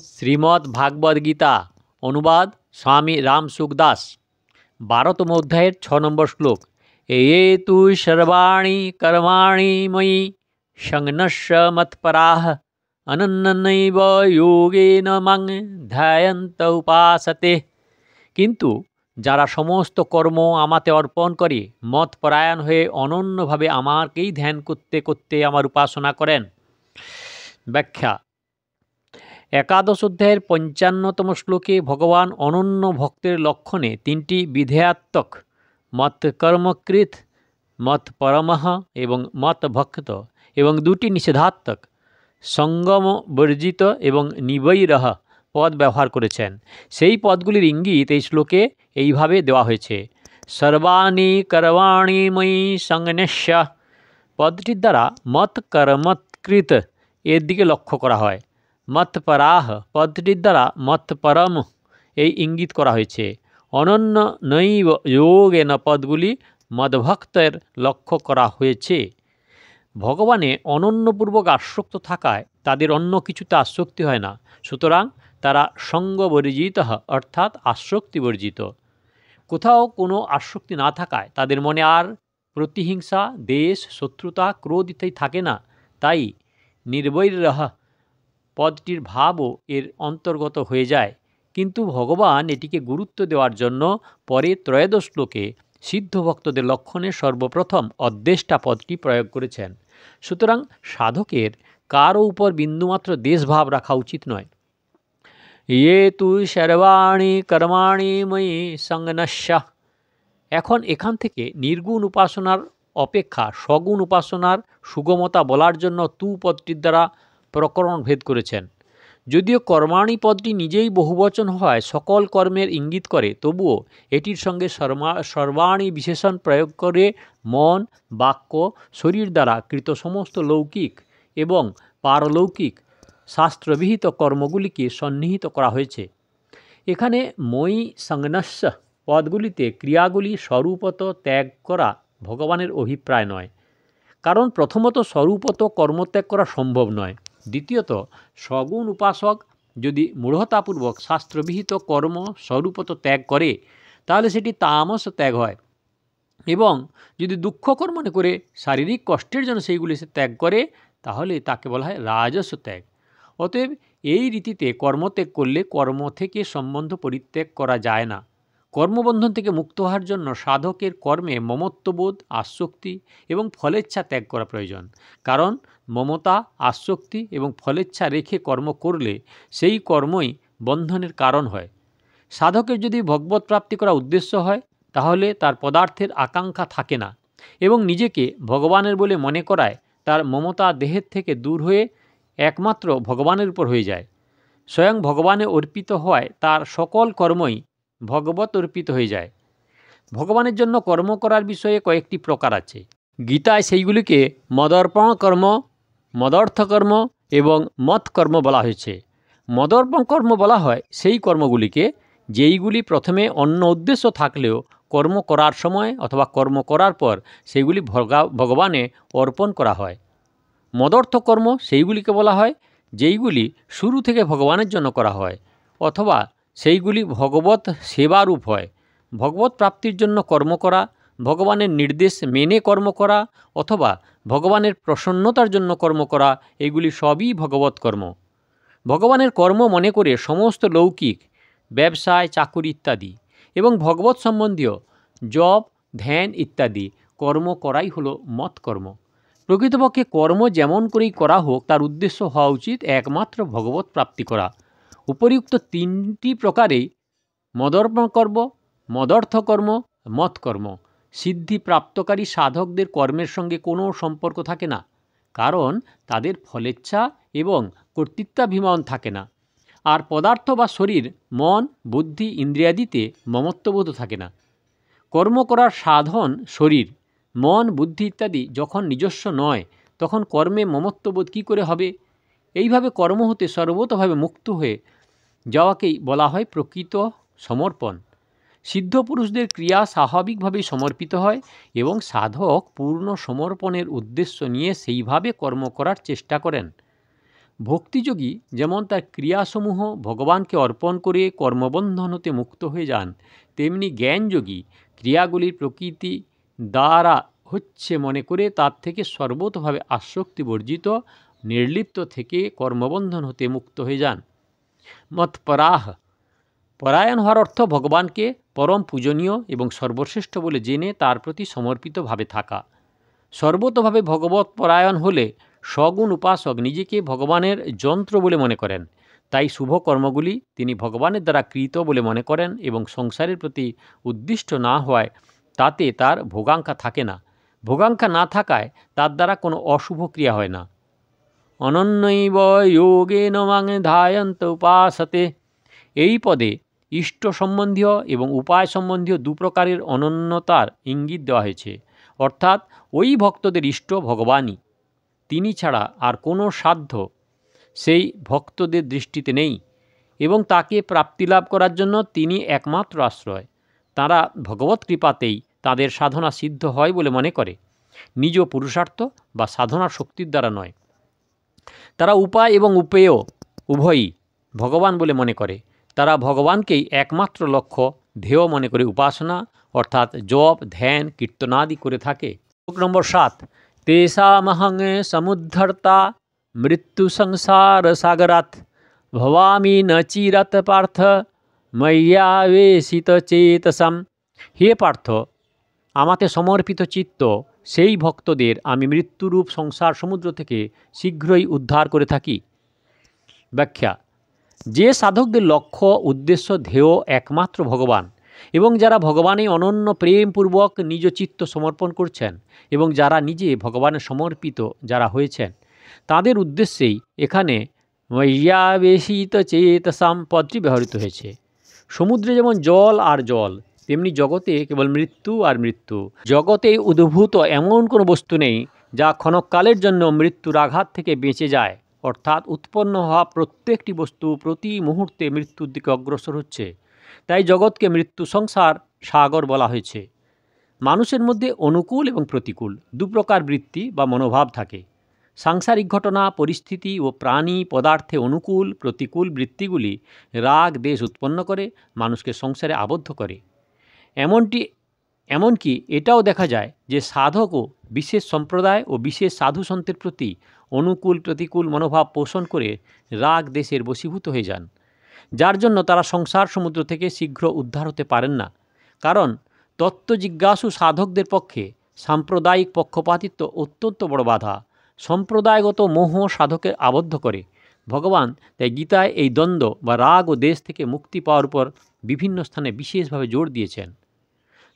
শ্রীমদ্ ভাগবত গীতা অনুবাদ স্বামী রাম সুখদাস 12তম অধ্যায়ের 6 নম্বর শ্লোক। এ তু সর্বাণি কর্মাণি ময়ি সংন্যস্য মৎপরাঃ অনন্যনৈব যোগেন মাং ধ্যায়ন্ত উপাসতে। কিন্তু যারা সমস্ত কর্ম আমাতে অর্পণ করে মতপরায়ণ হয়ে অনন্যভাবে আমাকেই ধ্যান করতে করতে আমার উপাসনা করেন। ব্যাখ্যা। একাদশ অধ্যায়ের 55তম শ্লোকে ভগবান অনন্য ভক্তের লক্ষণে 3টি বিধেয়াত্মক মত কর্মকৃত, মত পরমঃ এবং মত ভক্ত এবং 2টি নিষেধাত্মক সঙ্গম বর্জিত এবং নিবৈরহ পদ ব্যবহার করেছেন। সেই পদগুলির ইঙ্গিত এই শ্লোকে এইভাবে দেওয়া হয়েছে। সর্বাণি কর্মাণি ময়ি সংন্যস্য পদটির দ্বারা মত কর্মকৃত এর দিকে লক্ষ্য করা হয়। মৎপরাহ পদটির দ্বারা মৎপরম এই ইঙ্গিত করা হয়েছে। অনন্য নৈব যোগেন পদগুলি মদভক্তের লক্ষ্য করা হয়েছে। ভগবানে অনন্যপূর্বক আসক্ত থাকায় তাদের অন্য কিছুতে আসক্তি হয় না, সুতরাং তারা সঙ্গবর্জিত অর্থাৎ আসক্তি বর্জিত। কোথাও কোনো আসক্তি না থাকায় তাদের মনে আর প্রতিহিংসা, দেশ, শত্রুতা, ক্রোধ ইত্যাদি থাকে না। তাই নির্বৈরহ পদটির ভাবও এর অন্তর্গত হয়ে যায়। কিন্তু ভগবান এটিকে গুরুত্ব দেওয়ার জন্য পরে 13 শ্লোকে সিদ্ধ ভক্তদের লক্ষণে সর্বপ্রথম অদ্বেষ্টা পদটি প্রয়োগ করেছেন। সুতরাং সাধকের কারও উপর বিন্দুমাত্র দেশভাব রাখা উচিত নয়। ইয়ে তু সর্বাণি কর্মাণি ময়ি সংন্যস্য। এখন এখান থেকে নির্গুণ উপাসনার অপেক্ষা সগুণ উপাসনার সুগমতা বলার জন্য তু পদটির দ্বারা প্রকরণ ভেদ করেছেন। যদিও কর্মাণি পদটি নিজেই বহুবচন হয় সকল কর্মের ইঙ্গিত করে, তবুও এটির সঙ্গে সর্বাণি বিশেষণ প্রয়োগ করে মন, বাক্য, শরীর দ্বারা কৃত সমস্ত লৌকিক এবং পারলৌকিক শাস্ত্রবিহিত কর্মগুলিকে সন্নিহিত করা হয়েছে। এখানে মই সংন্যস্য পদগুলিতে ক্রিয়াগুলি স্বরূপত ত্যাগ করা ভগবানের অভিপ্রায় নয়, কারণ প্রথমত স্বরূপত কর্মত্যাগ করা সম্ভব নয়। দ্বিতীয়ত সগুণ উপাসক যদি মূঢ়তাপূর্বক শাস্ত্রবিহিত কর্ম স্বরূপত ত্যাগ করে তাহলে সেটি তামস ত্যাগ হয়, এবং যদি দুঃখকর মনে করে শারীরিক কষ্টের জন্য সেইগুলি সে ত্যাগ করে তাহলে তাকে বলা হয় রাজস ত্যাগ। অতএব এই রীতিতে কর্মত্যাগ করলে কর্ম থেকে সম্বন্ধ পরিত্যাগ করা যায় না। কর্মবন্ধন থেকে মুক্ত হওয়ার জন্য সাধকের কর্মে মমত্ববোধ, আসক্তি এবং ফলেচ্ছা ত্যাগ করা প্রয়োজন। কারণ মমতা, আসক্তি এবং ফলেচ্ছা রেখে কর্ম করলে সেই কর্মই বন্ধনের কারণ হয়। সাধকের যদি ভগবৎ প্রাপ্তি করা উদ্দেশ্য হয় তাহলে তার পদার্থের আকাঙ্ক্ষা থাকে না এবং নিজেকে ভগবানের বলে মনে করায় তার মমতা দেহের থেকে দূর হয়ে একমাত্র ভগবানের উপর হয়ে যায়। স্বয়ং ভগবানে অর্পিত হওয়ায় তার সকল কর্মই ভগবত অর্পিত হয়ে যায়। ভগবানের জন্য কর্ম করার বিষয়ে কয়েকটি প্রকার আছে। গীতায় সেইগুলিকে মদর্পণ কর্ম, মদর্থ কর্ম এবং মত কর্ম বলা হয়েছে। মদর্পণ কর্ম বলা হয় সেই কর্মগুলিকে যেইগুলি প্রথমে অন্য উদ্দেশ্য থাকলেও কর্ম করার সময় অথবা কর্ম করার পর সেইগুলি ভগবানে অর্পণ করা হয়। মদর্থ কর্ম সেইগুলিকে বলা হয় যেইগুলি শুরু থেকে ভগবানের জন্য করা হয় অথবা সেইগুলি ভগবত সেবারূপ হয়। ভগবত প্রাপ্তির জন্য কর্ম করা, ভগবানের নির্দেশ মেনে কর্ম করা অথবা ভগবানের প্রসন্নতার জন্য কর্ম করা, এগুলি সবই ভগবত কর্ম। ভগবানের কর্ম মনে করে সমস্ত লৌকিক ব্যবসায়, চাকুরি ইত্যাদি এবং ভগবত সম্বন্ধীয় জপ, ধ্যান ইত্যাদি কর্ম করাই হলো মত কর্ম। প্রকৃতপক্ষে কর্ম যেমন করেই করা হোক তার উদ্দেশ্য হওয়া উচিত একমাত্র ভগবত প্রাপ্তি করা। উপরিউক্ত 3টি প্রকারেই মদর্পণ কর্ম, মদর্থ কর্ম, মত কর্ম সিদ্ধি প্রাপ্তকারী সাধকদের কর্মের সঙ্গে কোনো সম্পর্ক থাকে না, কারণ তাদের ফলেচ্ছা এবং কর্তৃত্বাভিমান থাকে না। আর পদার্থ বা শরীর, মন, বুদ্ধি, ইন্দ্রিয়াদিতে মমত্ববোধ থাকে না। কর্ম করার সাধন শরীর, মন, বুদ্ধি ইত্যাদি যখন নিজস্ব নয় তখন কর্মে মমত্ববোধ কী করে হবে? এইভাবে কর্ম হতে সর্বতভাবে মুক্ত হয়ে যাওয়াকেই বলা হয় প্রকৃত সমর্পণ। সিদ্ধ পুরুষদের ক্রিয়া স্বাভাবিকভাবেই সমর্পিত হয় এবং সাধক পূর্ণ সমর্পণের উদ্দেশ্য নিয়ে সেইভাবে কর্ম করার চেষ্টা করেন। ভক্তিযোগী যেমন তার ক্রিয়াসমূহ ভগবানকে অর্পণ করে কর্মবন্ধন হতে মুক্ত হয়ে যান, তেমনি জ্ঞানযোগী ক্রিয়াগুলির প্রকৃতি দ্বারা হচ্ছে মনে করে তার থেকে সর্বতভাবে আসক্তি বর্জিত নির্লিপ্ত থেকে কর্মবন্ধন হতে মুক্ত হয়ে যান। মৎপরাহ পরায়ণ হওয়ার অর্থ ভগবানকে পরম পূজনীয় এবং সর্বশ্রেষ্ঠ বলে জেনে তার প্রতি সমর্পিতভাবে থাকা। সর্বতভাবে ভগবত পরায়ণ হলে সগুণ উপাসক নিজেকে ভগবানের যন্ত্র বলে মনে করেন, তাই শুভ কর্মগুলি তিনি ভগবানের দ্বারা কৃত বলে মনে করেন এবং সংসারের প্রতি উদ্দিষ্ট না হওয়ায় তাতে তার ভোগাঙ্ক্ষা থাকে না। ভোগাঙ্ক্ষা না থাকায় তার দ্বারা কোনো অশুভ ক্রিয়া হয় না। অনন্যৈব যোগেন মাং ধ্যায়ন্ত উপাসতে, এই পদে ইষ্ট সম্বন্ধীয় এবং উপায় সম্বন্ধীয় দুপ্রকারের অনন্যতার ইঙ্গিত দেওয়া হয়েছে। অর্থাৎ ওই ভক্তদের ইষ্ট ভগবানই, তিনি ছাড়া আর কোনো সাধ্য সেই ভক্তদের দৃষ্টিতে নেই এবং তাকে প্রাপ্তিলাভ করার জন্য তিনি একমাত্র আশ্রয়। তারা ভগবৎ কৃপাতেই তাদের সাধনা সিদ্ধ হয় বলে মনে করে, নিজ পুরুষার্থ বা সাধনার শক্তির দ্বারা নয়। তারা উপায় এবং উপেয় উভয়ই ভগবান বলে মনে করে। তারা ভগবানকেই একমাত্র লক্ষ্য ধ্যেয় মনে করে উপাসনা অর্থাৎ জপ ধ্যান কীর্তনাদি করে থাকে। শ্লোক নম্বর 7। তেষামহং সমুদ্ধর্তা মৃত্যু সংসার সাগরাত ভবামি ন চিরাত পার্থ ময়্যাবেশিত চেতসাম। হে পার্থ, আমাতে সমর্পিত চিত্ত সেই ভক্তদের আমি মৃত্যুরূপ সংসার সমুদ্র থেকে শীঘ্রই উদ্ধার করে থাকি। ব্যাখ্যা: যে সাধকদের লক্ষ্য উদ্দেশ্য ধ্যেয় একমাত্র ভগবান এবং যারা ভগবানে অনন্য প্রেমপূর্বক নিজ চিত্ত সমর্পণ করছেন এবং যারা নিজে ভগবানের সমর্পিত যারা হয়েছেন, তাদের উদ্দেশ্যেই এখানে ময়্যাবেশিত চেতসাম পদটি ব্যবহৃত হয়েছে। সমুদ্রে যেমন জল আর জল, তেমনি জগতে কেবল মৃত্যু আর মৃত্যু। জগতে উদ্ভূত এমন কোনো বস্তু নেই যা ক্ষণকালের জন্য মৃত্যুর আঘাত থেকে বেঁচে যায়। অর্থাৎ উৎপন্ন হওয়া প্রত্যেকটি বস্তু প্রতি মুহূর্তে মৃত্যুর দিকে অগ্রসর হচ্ছে। তাই জগৎকে মৃত্যু সংসার সাগর বলা হয়েছে। মানুষের মধ্যে অনুকূল এবং প্রতিকূল দুপ্রকার বৃত্তি বা মনোভাব থাকে। সাংসারিক ঘটনা পরিস্থিতি ও প্রাণী পদার্থে অনুকূল প্রতিকূল বৃত্তিগুলি রাগ দেশ উৎপন্ন করে মানুষকে সংসারে আবদ্ধ করে। এমনকি এটাও দেখা যায় যে সাধকও বিশেষ সম্প্রদায় ও বিশেষ সাধু সন্তের প্রতি অনুকূল প্রতিকূল মনোভাব পোষণ করে রাগ দেশের বশীভূত হয়ে যান, যার জন্য তারা সংসার সমুদ্র থেকে শীঘ্র উদ্ধার হতে পারেন না। কারণ তত্ত্বজিজ্ঞাসু সাধকদের পক্ষে সাম্প্রদায়িক পক্ষপাতিত্ব অত্যন্ত বড় বাধা। সম্প্রদায়গত মোহ সাধকের আবদ্ধ করে। ভগবান তাই গীতায় এই দ্বন্দ্ব বা রাগ ও দেশ থেকে মুক্তি পাওয়ার উপর বিভিন্ন স্থানে বিশেষভাবে জোর দিয়েছেন।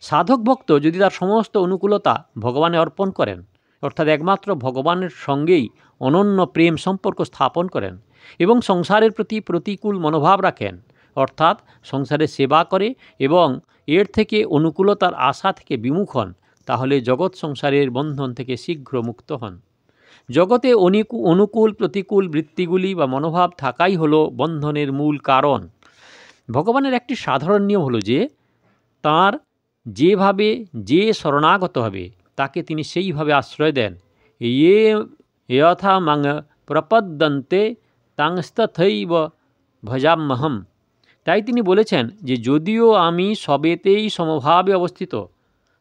সাধক ভক্ত যদি তার সমস্ত অনুকূলতা ভগবানে অর্পণ করেন, অর্থাৎ একমাত্র ভগবানের সঙ্গেই অনন্য প্রেম সম্পর্ক স্থাপন করেন এবং সংসারের প্রতি প্রতিকূল মনোভাব রাখেন, অর্থাৎ সংসারের সেবা করে এবং এর থেকে অনুকূলতার আশা থেকে বিমুখ হন, তাহলে জগৎ সংসারের বন্ধন থেকে শীঘ্র মুক্ত হন। জগতে অনুকূল প্রতিকূল বৃত্তিগুলি বা মনোভাব থাকাই হলো বন্ধনের মূল কারণ। ভগবানের একটি সাধারণ নিয়ম হলো যে তাঁর যেভাবে যে শরণাগত হবে তাকে তিনি সেইভাবে আশ্রয় দেন। ইয়ে যথা মাং প্রপদ্যন্তে তাংস্তথৈব ভজাম্যহম। তাই তিনি বলেছেন যে যদিও আমি সবেতেই সমভাবে অবস্থিত,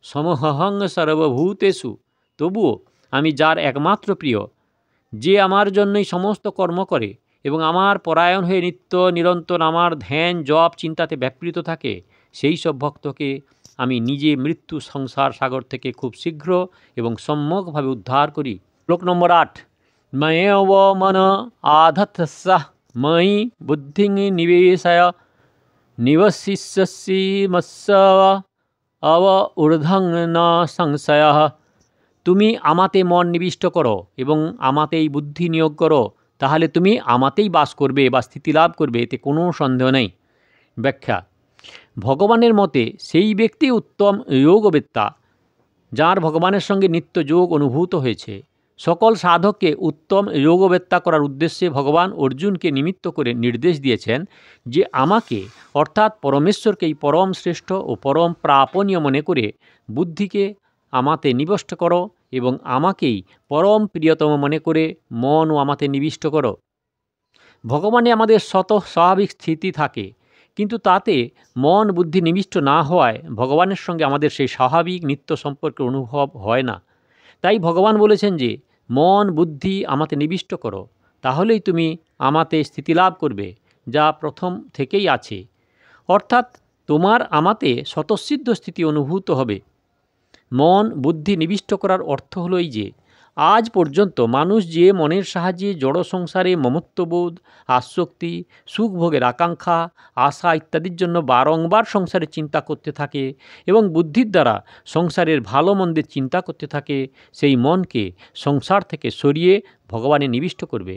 সমহং সর্বভূতেষু, তবুও আমি যার একমাত্র প্রিয়, যে আমার জন্যই সমস্ত কর্ম করে এবং আমার পরায়ণ হয়ে নিত্য নিরন্তর আমার ধ্যান জপ চিন্তাতে ব্যাপৃত থাকে, সেই সব ভক্তকে আমি নিজে মৃত্যু সংসার সাগর থেকে খুব শীঘ্র এবং সম্যকভাবে উদ্ধার করি। শ্লোক নম্বর 8। ময়েব মন আধৎসা ময়ি বুদ্ধিং নিবেশয় নিবশিষ্যসি মৎসব অব ঊর্ধ্বং ন সংশয়ঃ। তুমি আমাতে মন নিবিষ্ট করো এবং আমাতেই বুদ্ধি নিয়োগ করো, তাহলে তুমি আমাতেই বাস করবে বা স্থিতি লাভ করবে, এতে কোনো সন্দেহ নেই। ব্যাখ্যা: ভগবানের মতে সেই ব্যক্তি উত্তম যোগবেত্তা যার ভগবানের সঙ্গে নিত্য যোগ অনুভূত হয়েছে। সকল সাধককে উত্তম যোগবেত্তা করার উদ্দেশ্যে ভগবান অর্জুনকে নিমিত্ত করে নির্দেশ দিয়েছেন যে আমাকে অর্থাৎ পরমেশ্বরকেই পরম শ্রেষ্ঠ ও পরম প্রাপণীয় মনে করে বুদ্ধিকে আমাতে নিবিষ্ট করো এবং আমাকেই পরম প্রিয়তম মনে করে মন ও আমাতে নিবিষ্ট করো। ভগবানে আমাদের স্বাভাবিক স্থিতি থাকে, কিন্তু তাতে মন বুদ্ধি নিবিষ্ট না হওয়ায় ভগবানের সঙ্গে আমাদের সেই স্বাভাবিক নিত্য সম্পর্কের অনুভব হয় না। তাই ভগবান বলেছেন যে মন বুদ্ধি আমাতে নিবিষ্ট করো, তাহলেই তুমি আমাতে স্থিতিলাভ করবে, যা প্রথম থেকেই আছে। অর্থাৎ তোমার আমাতে স্বতঃসিদ্ধ স্থিতি অনুভূত হবে। মন বুদ্ধি নিবিষ্ট করার অর্থ হলো এই যে আজ পর্যন্ত মানুষ যে মনের সাহায্যে জড় সংসারে মমত্ববোধ, আসক্তি, সুখভোগের আকাঙ্ক্ষা, আশা ইত্যাদির জন্য বারংবার সংসারের চিন্তা করতে থাকে এবং বুদ্ধির দ্বারা সংসারের ভালো মন্দের চিন্তা করতে থাকে, সেই মনকে সংসার থেকে সরিয়ে ভগবানে নিবিষ্ট করবে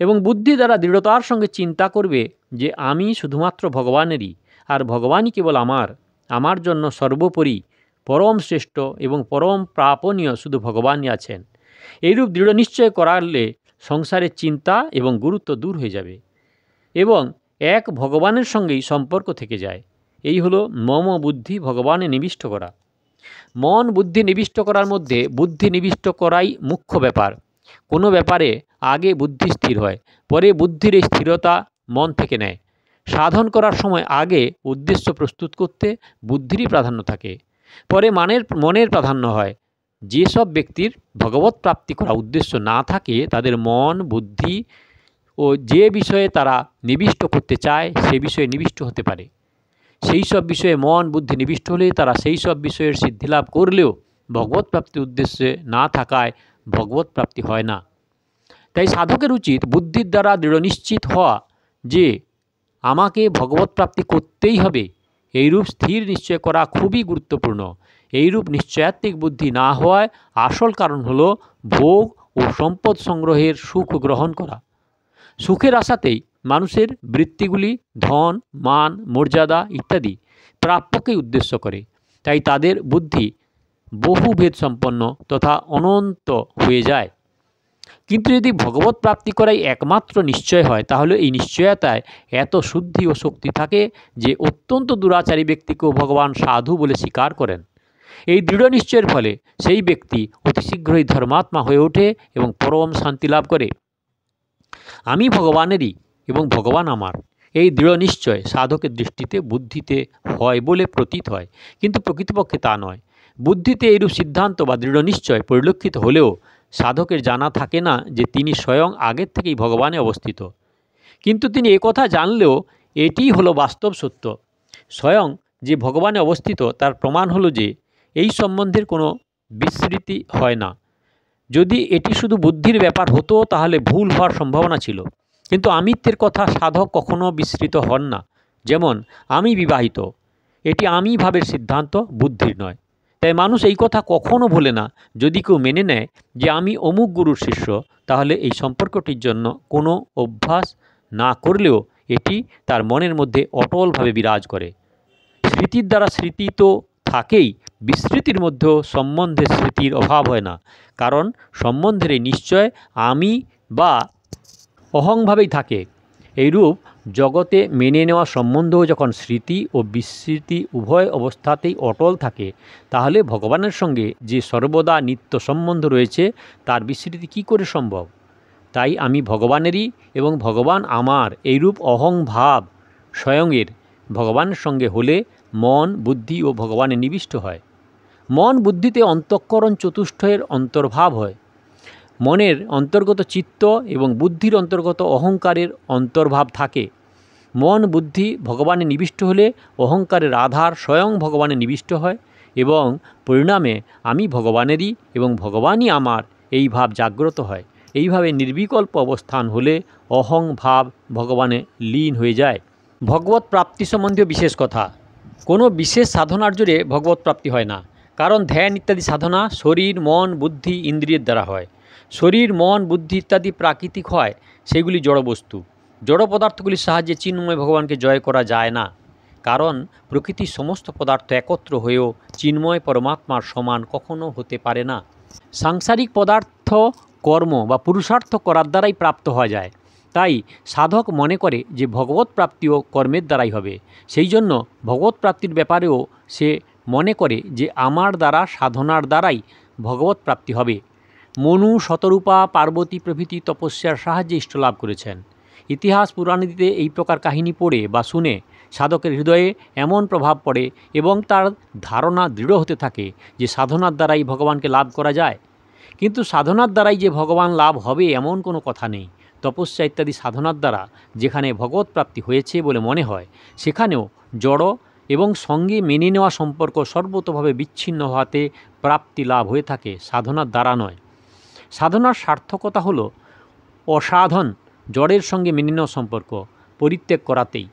এবং বুদ্ধি দ্বারা দৃঢ়তার সঙ্গে চিন্তা করবে যে আমি শুধুমাত্র ভগবানেরই, আর ভগবানই কেবল আমার জন্য সর্বোপরি পরম শ্রেষ্ঠ এবং পরম প্রাপণীয় শুধু ভগবানই আছেন। এইরূপ দৃঢ় নিশ্চয় করালে সংসারের চিন্তা এবং গুরুত্ব দূর হয়ে যাবে এবং এক ভগবানের সঙ্গেই সম্পর্ক থেকে যায়। এই হলো মম বুদ্ধি ভগবানে নিবিষ্ট করা। মন বুদ্ধি নিবিষ্ট করার মধ্যে বুদ্ধি নিবিষ্ট করাই মুখ্য ব্যাপার। কোনো ব্যাপারে আগে বুদ্ধি স্থির হয়, পরে বুদ্ধির এই স্থিরতা মন থেকে নেয়। সাধন করার সময় আগে উদ্দেশ্য প্রস্তুত করতে বুদ্ধিরই প্রাধান্য থাকে, পরে মনের প্রাধান্য হয়। যেসব ব্যক্তির ভগবৎ প্রাপ্তি করা উদ্দেশ্য না থাকে, তাদের মন বুদ্ধি ও যে বিষয়ে তারা নিবিষ্ট করতে চায় সে বিষয়ে নিবিষ্ট হতে পারে। সেই সব বিষয়ে মন বুদ্ধি নিবিষ্ট হলে তারা সেই সব বিষয়ের সিদ্ধিলাভ করলেও ভগবৎ প্রাপ্তির উদ্দেশ্যে না থাকায় ভগবৎ প্রাপ্তি হয় না। তাই সাধকের উচিত বুদ্ধির দ্বারা দৃঢ় নিশ্চিত হওয়া যে আমাকে ভগবৎ প্রাপ্তি করতেই হবে, এইরূপ স্থির নিশ্চয় করা খুবই গুরুত্বপূর্ণ। এইরূপ নিশ্চয়াত্মিক বুদ্ধি না হওয়ায় আসল কারণ হলো ভোগ ও সম্পদ সংগ্রহের সুখ গ্রহণ করা। সুখের আশাতেই মানুষের বৃত্তিগুলি ধন, মান, মর্যাদা ইত্যাদি প্রাপ্যকেই উদ্দেশ্য করে। তাই তাদের বুদ্ধি বহুভেদ সম্পন্ন তথা অনন্ত হয়ে যায়। কিন্তু যদি ভগবৎ প্রাপ্তি করাই একমাত্র নিশ্চয় হয়, তাহলে এই নিশ্চয়তায় এত শুদ্ধি ও শক্তি থাকে যে অত্যন্ত দুরাচারী ব্যক্তিকেও ভগবান সাধু বলে স্বীকার করেন। এই দৃঢ় নিশ্চয়ের ফলে সেই ব্যক্তি অতি শীঘ্রই ধর্মাত্মা হয়ে ওঠে এবং পরম শান্তি লাভ করে। আমি ভগবানেরই এবং ভগবান আমার, এই দৃঢ় নিশ্চয় সাধকের দৃষ্টিতে বুদ্ধিতে হয় বলে প্রতীত হয়, কিন্তু প্রকৃতপক্ষে তা নয়। বুদ্ধিতে এইরূপ সিদ্ধান্ত বা দৃঢ় নিশ্চয় পরিলক্ষিত হলেও সাধকের জানা থাকে না যে তিনি স্বয়ং আগের থেকেই ভগবানে অবস্থিত। কিন্তু তিনি একথা জানলেও এটিই হলো বাস্তব সত্য। স্বয়ং যে ভগবানে অবস্থিত তার প্রমাণ হলো যে এই সম্বন্ধের কোনো বিস্মৃতি হয় না। যদি এটি শুধু বুদ্ধির ব্যাপার হতো তাহলে ভুল হওয়ার সম্ভাবনা ছিল, কিন্তু আমিত্বের কথা সাধক কখনো বিস্মৃত হন না। যেমন আমি বিবাহিত, এটি আমি ভাবের সিদ্ধান্ত, বুদ্ধির নয়। তাই মানুষ এই কথা কখনো ভোলে না। যদি কেউ মেনে নেয় যে আমি অমুক গুরুর শিষ্য, তাহলে এই সম্পর্কটির জন্য কোনো অভ্যাস না করলেও এটি তার মনের মধ্যে অটলভাবে বিরাজ করে। স্মৃতির দ্বারা স্মৃতি তো থাকেই, বিস্মৃতির মধ্যেও সম্বন্ধের স্মৃতির অভাব হয় না, কারণ সম্বন্ধের এই নিশ্চয় আমি বা অহংভাবেই থাকে। এইরূপ জগতে মেনে নেওয়া সম্বন্ধও যখন স্মৃতি ও বিস্মৃতি উভয় অবস্থাতেই অটল থাকে, তাহলে ভগবানের সঙ্গে যে সর্বদা নিত্য সম্বন্ধ রয়েছে তার বিস্মৃতি কী করে সম্ভব? তাই আমি ভগবানেরই এবং ভগবান আমার, এইরূপ অহংভাব স্বয়ংয়ের ভগবানের সঙ্গে হলে মন বুদ্ধি ও ভগবানে নিবিষ্ট হয়। মন বুদ্ধিতে অন্তঃকরণ চতুষ্টয়ের অন্তর্ভাব হয়। মনের অন্তর্গত চিত্ত এবং বুদ্ধির অন্তর্গত অহংকারের অন্তর্ভাব থাকে। মন বুদ্ধি ভগবানে নিবিষ্ট হলে অহংকারের আধার স্বয়ং ভগবানে নিবিষ্ট হয় এবং পরিণামে আমি ভগবানেরই এবং ভগবানই আমার এই ভাব জাগ্রত হয়। এইভাবে নির্বিকল্প অবস্থান হলে অহং ভাব ভগবানে লীন হয়ে যায়। ভগবৎ প্রাপ্তি সম্বন্ধীয় বিশেষ কথা। কোনো বিশেষ সাধনার জোরে ভগবৎ প্রাপ্তি হয় না, কারণ ধ্যান ইত্যাদি সাধনা শরীর মন বুদ্ধি ইন্দ্রিয়ের দ্বারা হয়। শরীর মন বুদ্ধি ইত্যাদি প্রাকৃতিক হয়, সেগুলি জড়বস্তু। জড় পদার্থগুলির সাহায্যে চিন্ময় ভগবানকে জয় করা যায় না, কারণ প্রকৃতির সমস্ত পদার্থ একত্র হয়েও চিন্ময় পরমাত্মার সমান কখনো হতে পারে না। সাংসারিক পদার্থ কর্ম বা পুরুষার্থ করার দ্বারাই প্রাপ্ত হওয়া যায়। তাই সাধক মনে করে যে ভগবৎ প্রাপ্তিও কর্মের দ্বারাই হবে। সেই জন্য ভগবৎ প্রাপ্তির ব্যাপারেও সে মনে করে যে আমার দ্বারা সাধনার দ্বারাই ভগবৎ প্রাপ্তি হবে। মনু শতরূপা পার্বতী প্রভৃতি তপস্যার সাহায্যে ইষ্টলাভ করেছেন। ইতিহাস পুরাণীতে এই প্রকার কাহিনী পড়ে বা শুনে সাধকের হৃদয়ে এমন প্রভাব পড়ে এবং তার ধারণা দৃঢ় হতে থাকে যে সাধনার দ্বারাই ভগবানকে লাভ করা যায়। কিন্তু সাধনার দ্বারাই যে ভগবান লাভ হবে এমন কোনো কথা নেই। তপস্যা ইত্যাদি সাধনার দ্বারা যেখানে ভগবত প্রাপ্তি হয়েছে বলে মনে হয়, সেখানেও জড় এবং সঙ্গে মেনে নেওয়া সম্পর্ক সর্বতোভাবে বিচ্ছিন্ন হওয়াতে প্রাপ্তি লাভ হয়ে থাকে, সাধনার দ্বারা নয়। সাধনার সার্থকতা হলো অসাধন জড়ের সঙ্গে মেনে নেওয়া সম্পর্ক পরিত্যাগ করাতেই।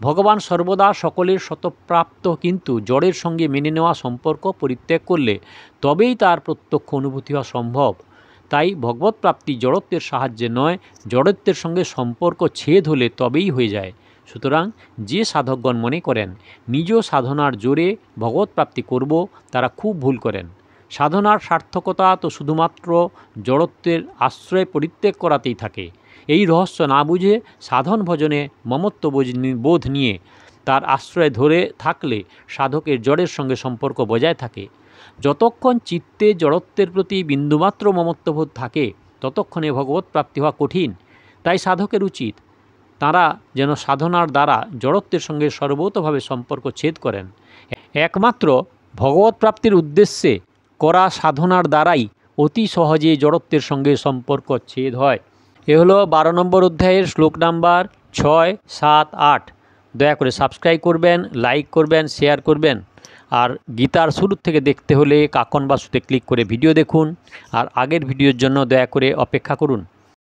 ভগবান সর্বদা সকলের শতপ্রাপ্ত, কিন্তু জড়ের সঙ্গে মেনে নেওয়া সম্পর্ক পরিত্যাগ করলে তবেই তার প্রত্যক্ষ অনুভূতি হওয়া সম্ভব। তাই ভগবত প্রাপ্তি জড়ত্বের সাহায্যে নয়, জড়ত্বের সঙ্গে সম্পর্ক ছেদ হলে তবেই হয়ে যায়। সুতরাং যে সাধকগণ মনে করেন নিজ সাধনার জোরে ভগবত প্রাপ্তি করব, তারা খুব ভুল করেন। সাধনার সার্থকতা তো শুধুমাত্র জড়ত্বের আশ্রয় পরিত্যাগ করাতেই থাকে। এই রহস্য না বুঝে সাধন ভজনে মমত্ববোধ নিয়ে তার আশ্রয় ধরে থাকলে সাধকের জড়ের সঙ্গে সম্পর্ক বজায় থাকে। যতক্ষণ চিত্তে জড়ত্বের প্রতি বিন্দুমাত্র মমত্ববোধ থাকে, ততক্ষণে ভগবত প্রাপ্তি হওয়া কঠিন। তাই সাধকের উচিত তাঁরা যেন সাধনার দ্বারা জড়ত্বের সঙ্গে সর্বতোভাবে সম্পর্ক ছেদ করেন। একমাত্র ভগবত প্রাপ্তির উদ্দেশ্যে করা সাধনার দ্বারাই অতি সহজে জড়ত্বের সঙ্গে সম্পর্ক ছেদ হয়। এ হলো 12 নম্বর অধ্যায়ের শ্লোক নাম্বার 6, 7, 8। দয়া করে সাবস্ক্রাইব করবেন, লাইক করবেন, শেয়ার করবেন। আর গীতার শুরু থেকে দেখতে হলে কাকন বাসুতে ক্লিক করে ভিডিও দেখুন, আর আগের ভিডিওর জন্য দয়া করে অপেক্ষা করুন।